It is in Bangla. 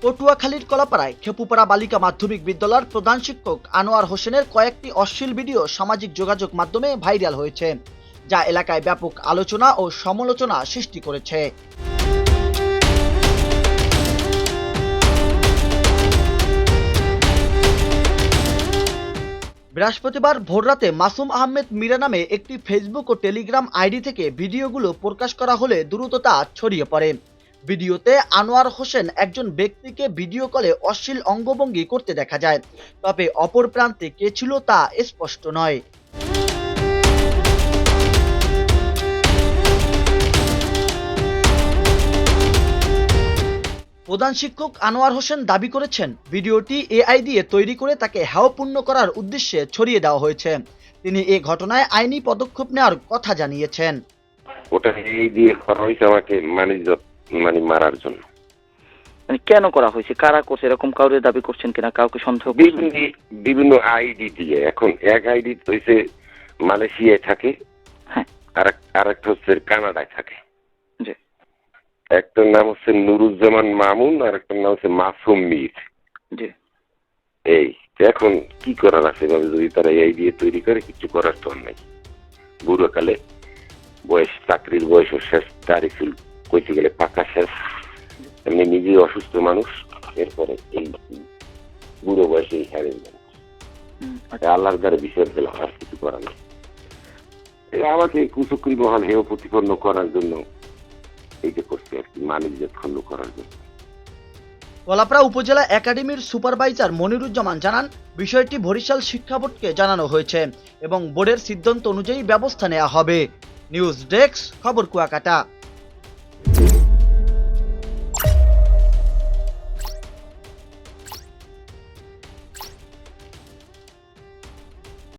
পটুয়াখালীর কলাপাড়ায় খেপুপাড়া বালিকা মাধ্যমিক বিদ্যালয়ের প্রধান শিক্ষক আনোয়ার হোসেনের কয়েকটি অশ্লীল ভিডিও সামাজিক যোগাযোগ মাধ্যমে ভাইরাল হয়েছে, যা এলাকায় ব্যাপক আলোচনা ও সমালোচনা সৃষ্টি করেছে। বৃহস্পতিবার ভোররাতে মাসুম আহমেদ মীরা নামে একটি ফেসবুক ও টেলিগ্রাম আইডি থেকে ভিডিওগুলো প্রকাশ করা হলে দ্রুত তা ছড়িয়ে পড়ে। ভিডিওতে আনোয়ার হোসেন একজন ব্যক্তিকে ভিডিও কলে অশ্লীল অঙ্গভঙ্গি করতে দেখা যায়, তবে অপর প্রান্তে কে ছিল তা স্পষ্ট নয়। প্রধান শিক্ষক আনোয়ার হোসেন দাবি করেছেন, ভিডিওটি এআই দিয়ে তৈরি করে তাকে হেয়পূর্ণ করার উদ্দেশ্যে ছড়িয়ে দেওয়া হয়েছে। তিনি এ ঘটনায় আইনি পদক্ষেপ নেওয়ার কথা জানিয়েছেন। ওটা এই দিয়ে করা হয়েছে আমাকে মানে মারার জন্য। মানে কেন করা হয়েছে, কারা করছে, এরকম কাউরে দাবি করছেন কিনা, কাউকে সন্দেহ বিভিন্ন আইডি দিয়ে। এখন এক আইডি হয়েছে মালয়েশিয়ায় থাকে, হ্যাঁ, আর একটা হচ্ছে কানাডায় থাকে। জি, একটার নাম হচ্ছে নুরুজ্জামান মামুন, আর একটার নাম হচ্ছে মাসুম মীর। জি, এই এখন কি করার আছে ভাবে, যদি তারা এই দিয়ে তৈরি করে, কিছু করার তো নাই। বুড়োকালে বয়স, চাকরির বয়সও শেষ, দাড়ি চুল কইতে গেলে পাকা শেষ, এমনি নিজেই অসুস্থ মানুষ, এরপরে এই বুড়ো বয়সে এই হারের মানুষ আল্লাহর দ্বারা বিষয় গেল, আর কিছু করার নেই। আমাকে কুচক্রি মহান হেয় প্রতিপন্ন করার জন্য এইটা করছে আর কি, মানবজাত খণ্ড করার জন্য। কলাপাড়া উপজেলা একাডেমির সুপারভাইজার মনিরুজ্জামান জানান, বিষয়টি বরিশাল শিক্ষা বোর্ডকে জানানো হয়েছে এবং বোর্ডের সিদ্ধান্ত অনুযায়ী ব্যবস্থা নেওয়া হবে। নিউজ ডেস্ক, খবর কুয়াকাটা।